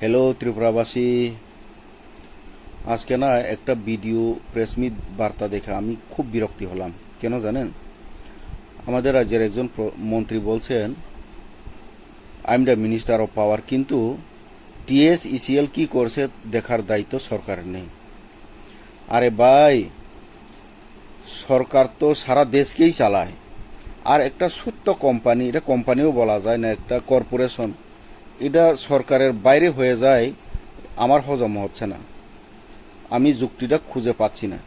Hello ত্রিপুরাবাসী। আজকে না একটা ভিডিও প্রেস মিট বার্তা দেখে আমি খুব বিরক্তি হলাম। কেন জানেন? আমাদের রাজ্যের একজন মন্ত্রী বলছেন I am the minister of power, কিন্তু টিএসইসিএল কি করছে দেখার দায়িত্ব সরকারের নেই। আরে ভাই, সরকার তো সারা দেশকেই চালায়, আর একটা সত্য কোম্পানি, এটা কোম্পানিও বলা যায় না, একটা কর্পোরেশন, এটা সরকারের বাইরে হয়ে যায়। আমার হজম হচ্ছে না, আমি যুক্তিটা খুঁজে পাচ্ছি না।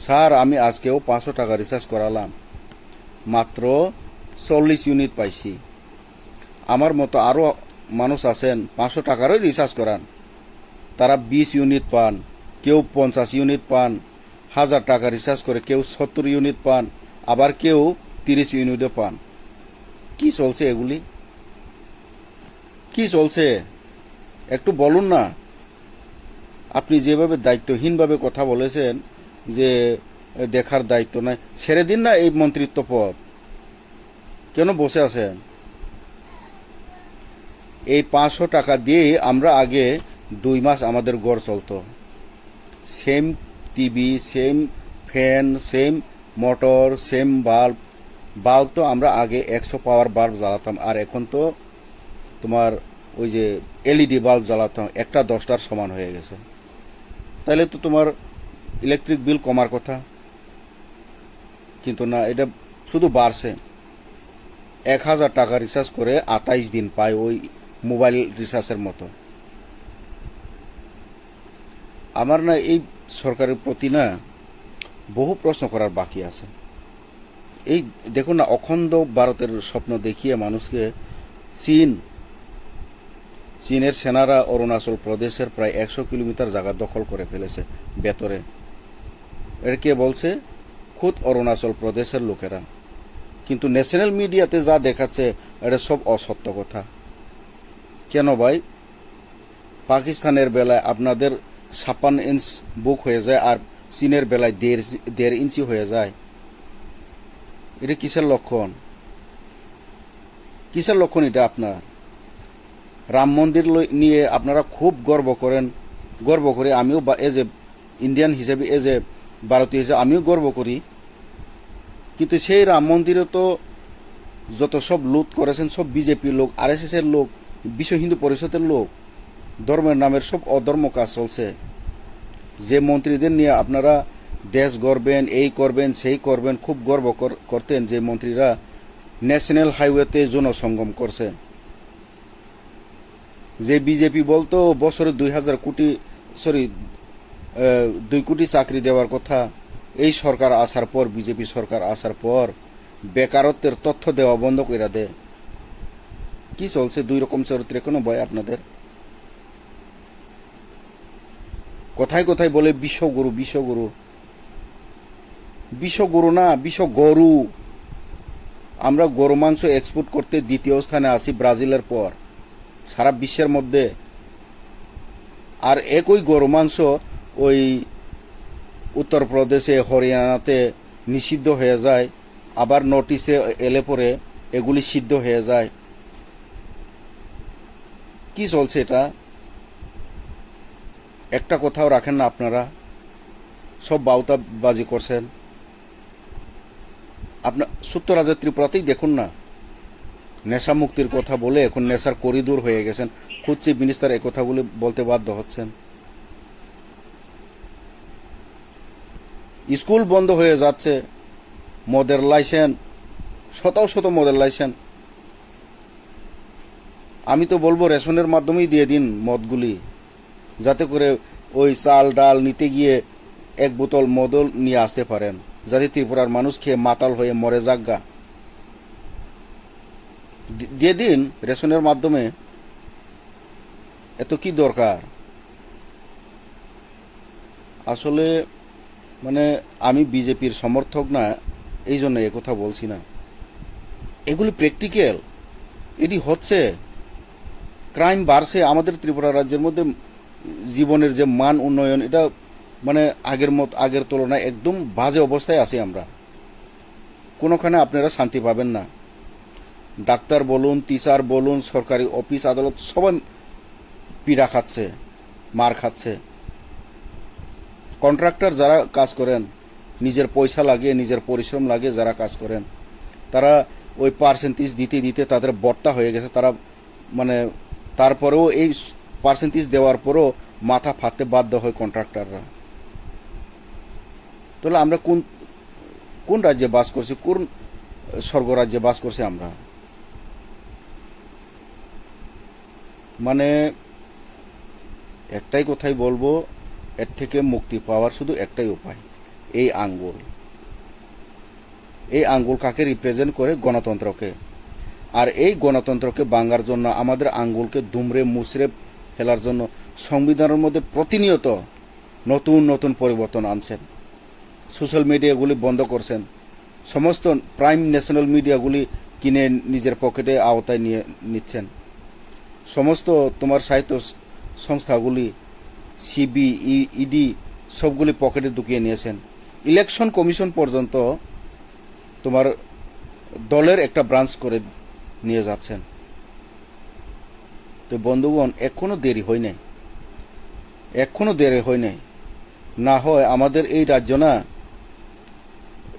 স্যার, আমি আজকেও 500 টাকা রিচার্জ করালাম, মাত্র 40 ইউনিট পাইছি। আমার মতো আরও মানুষ আছেন 500 টাকারও রিচার্জ করান, তারা 20 ইউনিট পান, কেউ 50 ইউনিট পান। 1000 টাকা রিচার্জ করে কেউ 70 ইউনিট পান, আবার কেউ 30 ইউনিটও পান। কি চলছে এগুলি? কি চলছে একটু বলুন না। আপনি যেভাবে দায়িত্বহীনভাবে কথা বলেছেন যে দেখার দায়িত্ব নাই, ছেড়ে দিন না এই মন্ত্রিত্ব পদ। কেন বসে আছেন? এই 500 টাকা দিয়েই আমরা আগে 2 মাস আমাদের গড় চলতো। Same TV, same fan, same motor, same bulb. Bulb তো আমরা আগে 100 পাওয়ার বাল্ব জ্বালাতাম, আর এখন তো তোমার ওই যে এলইডি বাল্ব জ্বালাতাম, একটা 10টার সমান হয়ে গেছে। তাহলে তো তোমার ইলেকট্রিক বিল কমার কথা, কিন্তু না, এটা শুধু বাড়ছে। 1000 টাকা রিচার্জ করে 28 দিন পায়, ওই মোবাইল রিচার্জের মতো। আমার না এই সরকারের প্রতি না বহু প্রশ্ন করার বাকি আছে। এই দেখুন না, অখণ্ড ভারতের স্বপ্ন দেখিয়ে মানুষকে চীনের সেনারা অরুণাচল প্রদেশের প্রায় 100 কিলোমিটার জায়গা দখল করে ফেলেছে ভেতরে। এটা কে বলছে? খুদ অরুণাচল প্রদেশের লোকেরা। কিন্তু ন্যাশনাল মিডিয়াতে যা দেখাচ্ছে এটা সব অসত্য কথা। কেন ভাই? পাকিস্তানের বেলায় আপনাদের 56 ইঞ্চ বুক হয়ে যায়, আর চীনের বেলায় 1.5 ইঞ্চি হয়ে যায়। এটা কিসের লক্ষণ? কিসের লক্ষণ এটা আপনার? রাম মন্দির নিয়ে আপনারা খুব গর্ব করি। আমিও এজ এ ইন্ডিয়ান হিসেবে, এজ এ ভারতীয় হিসেবে আমিও গর্ব করি। কিন্তু সেই রাম মন্দিরে তো যত সব লুট করেছেন সব বিজেপির লোক, আরএসএসের লোক, বিশ্ব হিন্দু পরিষদের লোক। ধর্মের নামের সব অধর্ম কাজ চলছে। যে মন্ত্রীদের নিয়ে আপনারা দেশ গড়বেন, এই করবেন, সেই করবেন, খুব গর্ব করতেন, যে মন্ত্রীরা ন্যাশনাল হাইওয়েতে জনসঙ্গম করছে। যে বিজেপি বলতো বছরে 2 কোটি চাকরি দেওয়ার কথা, এই সরকার আসার পর, বিজেপি সরকার আসার পর বেকারত্বের তথ্য দেওয়া বন্ধ করে দেয়। কি চলছে? 2 রকম চরিত্রে কোনো ভয় আপনাদের? কোথায় কোথায় বলে বিশ্বগুরু, বিশ্বগুরু। বিশ্বগুরু না, বিশ্বগরু। আমরা গরু মাংস এক্সপোর্ট করতে 2য় স্থানে আছি ব্রাজিলের পর সারা বিশ্বের মধ্যে। আর একই গরু মাংস ওই উত্তরপ্রদেশে, হরিয়ানাতে নিষিদ্ধ হয়ে যায়, আবার নোটিশে এলে পরে এগুলি সিদ্ধ হয়ে যায়। কি চলছে এটা? একটা কথাও রাখেন না আপনারা, সব বাউতাবাজি করছেন। আপনার সূত্ররাজের ত্রিপুরাতেই দেখুন না, নেশা মুক্তির কথা বলে এখন নেশার করিডোর হয়ে গেছেন। খুদ চিফ মিনিস্টার এ কথাগুলি বলতে বাধ্য হচ্ছেন। স্কুল বন্ধ হয়ে যাচ্ছে, মদের লাইসেন্স, শত মদের লাইসেন্স। আমি তো বলবো রেশনের মাধ্যমেই দিয়ে দিন মদগুলি, যাতে করে ওই চাল ডাল নিতে গিয়ে 1 বোতল মদল নিয়ে আসতে পারেন, যাতে ত্রিপুরার মানুষ খেয়ে মাতাল হয়ে মরে যাগা। দিয়ে দিন রেশনের মাধ্যমে। এত কি দরকার? আসলে মানে আমি বিজেপির সমর্থক না, এই জন্য কথা বলছি না। এগুলি প্র্যাকটিক্যাল, এটি হচ্ছে। ক্রাইম বাড়ছে আমাদের ত্রিপুরা রাজ্যের মধ্যে। জীবনের যে মান উন্নয়ন, এটা মানে আগের তুলনায় একদম বাজে অবস্থায় আছি আমরা। কোনোখানে আপনারা শান্তি পাবেন না। ডাক্তার বলুন, টিচার বলুন, সরকারি অফিস আদালত, সবাই পীড়া খাচ্ছে, মার খাচ্ছে। কন্ট্রাক্টর যারা কাজ করেন, নিজের পয়সা লাগিয়ে, নিজের পরিশ্রম লাগিয়ে যারা কাজ করেন, তারা ওই পার্সেন্টেজ দিতে দিতে তাদের বর্তা হয়ে গেছে। তারা মানে তারপরেও এই পার্সেন্টেজ দেওয়ার পরও মাথা ফাটতে বাধ্য হয় কন্ট্রাক্টররা। তাহলে আমরা কোন কোন রাজ্যে বাস করছি, কোন স্বর্গরাজ্যে বাস করছি আমরা? মানে একটাই কথাই বলবো, এর থেকে মুক্তি পাওয়ার শুধু একটাই উপায়, এই আঙ্গুল। এই আঙ্গুল কাকে রিপ্রেজেন্ট করে? গণতন্ত্রকে। আর এই গণতন্ত্রকে ভাঙার জন্য, আমাদের আঙ্গুলকে দুমড়ে মুচড়ে ফেলার জন্য সংবিধানের মধ্যে প্রতিনিয়ত নতুন নতুন পরিবর্তন আনছেন। সোশ্যাল মিডিয়াগুলি বন্ধ করছেন, সমস্ত প্রাইম ন্যাশনাল মিডিয়াগুলি কিনে নিজের পকেটে আওতায় নিয়ে নিচ্ছেন। সমস্ত তোমার সাহিত্য সংস্থাগুলি, সিবি, ইডি সবগুলি পকেটে ঢুকিয়ে নিয়েছেন। ইলেকশন কমিশন পর্যন্ত তোমার দলের একটা ব্রাঞ্চ করে নিয়ে যাচ্ছেন। তো বন্ধুগণ, এখনো দেরি হয় নাই, এখনো দেরি হয় নাই। না হয় আমাদের এই রাজ্য না,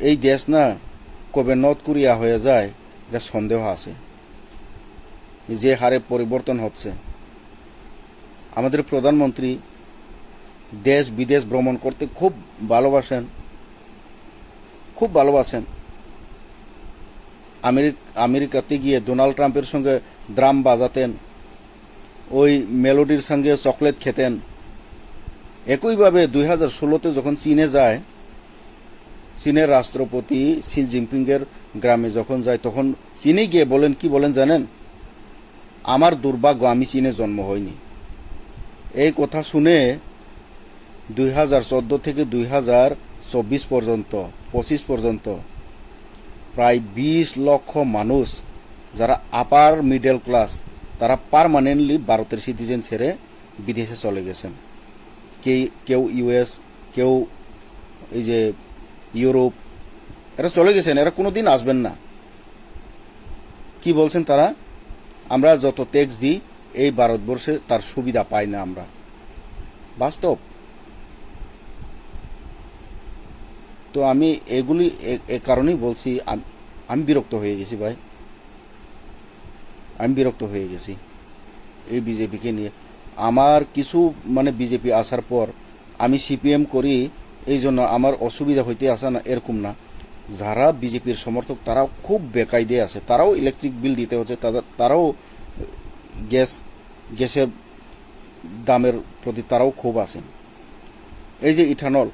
এই দেশ না কবে নর্থ কোরিয়া হয়ে যায় এটা সন্দেহ আছে। যে হারে পরিবর্তন হচ্ছে, আমাদের প্রধানমন্ত্রী দেশ বিদেশ ভ্রমণ করতে খুব ভালোবাসেন, খুব ভালোবাসেন। আমেরিকাতে গিয়ে ডোনাল্ড ট্রাম্পের সঙ্গে ড্রাম বাজাতেন, ওই মেলোডির সঙ্গে চকলেট খেতেন। একইভাবে 2016-তে যখন চীনে যায়, চীনের রাষ্ট্রপতি শি জিনপিংয়ের গ্রামে যখন যায়, তখন চীনে গিয়ে বলেন, কি বলেন জানেন? আমার দুর্ভাগ্য আমি চীনে জন্ম হইনি। এই কথা শুনে 2014 থেকে 2024 পর্যন্ত 25 পর্যন্ত প্রায় 20 লক্ষ মানুষ যারা আপার মিডল ক্লাস, তারা পার্মানেন্টলি ভারতের সিটিজেন ছেড়ে বিদেশে চলে গেছেন। কেউ ইউএস, কেউ এই যে ইউরোপ, এরা চলে গেছেন, এরা কোনো দিন আসবেন না। কি বলছেন তারা? আমরা যত ট্যাক্স দিই এই ভারতবর্ষে তার সুবিধা পাই না আমরা। বাস্তব। তো আমি এগুলি এ কারণেই বলছি, আমি বিরক্ত হয়ে গেছি ভাই, আমি বিরক্ত হয়ে গেছি এই বিজেপিকে নিয়ে। আমার কিছু মানে বিজেপি আসার পর আমি সিপিএম করি, এই জন্য আমার অসুবিধা হইতে আসা না, এরকম না। যারা বিজেপির সমর্থক তারাও খুব বেকায়দে আছে, তারাও ইলেকট্রিক বিল দিতে হচ্ছে, তারাও গ্যাসের দামের প্রতি তারাও খুব আছেন। এই যে ইথানল,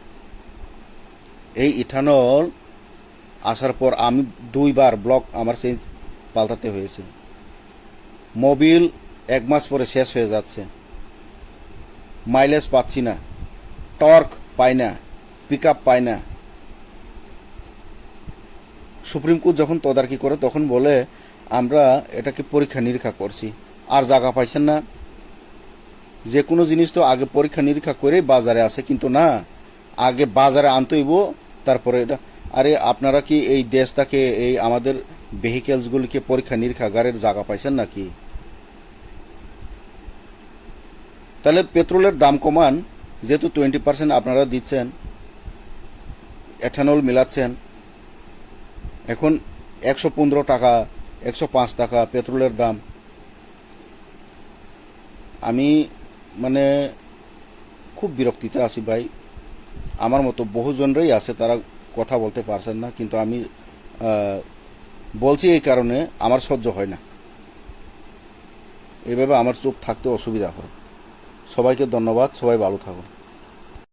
এই ইথানল আসার পর আমি 2বার ব্লক আমার সেই পাল্টাতে হয়েছে। মোবিল 1 মাস পরে শেষ হয়ে যাচ্ছে, মাইলেজ পাচ্ছি না, টর্ক পাই না, পিক আপ পাই না। সুপ্রিম কোর্ট যখন তদারকি করে তখন বলে আমরা এটাকে পরীক্ষা নিরীক্ষা করছি, আর জায়গা পাইছেন না। যে কোনো জিনিস তো আগে পরীক্ষা নিরীক্ষা করেই বাজারে আসে, কিন্তু না, আগে বাজারে আনতে হইব, তারপরে এটা। আরে আপনারা কি এই দেশটাকে, এই আমাদের ভেহিকেলসগুলিকে পরীক্ষা নিরীক্ষাগারের জায়গা পাইছেন নাকি? তাহলে পেট্রোলের দাম কমান, যেহেতু 20% আপনারা দিচ্ছেন, এথানল মিলাচ্ছেন, এখন 115 টাকা 105 টাকা পেট্রোলের দাম। আমি মানে খুব বিরক্তিতে আছি ভাই। আমার মতো বহুজনরাই আছে, তারা কথা বলতে পারছেন না, কিন্তু আমি বলছি এই কারণে আমার সহ্য হয় না, এভাবে আমার চুপ থাকতে অসুবিধা হয়। সবাইকে ধন্যবাদ, সবাই ভালো থাকুন।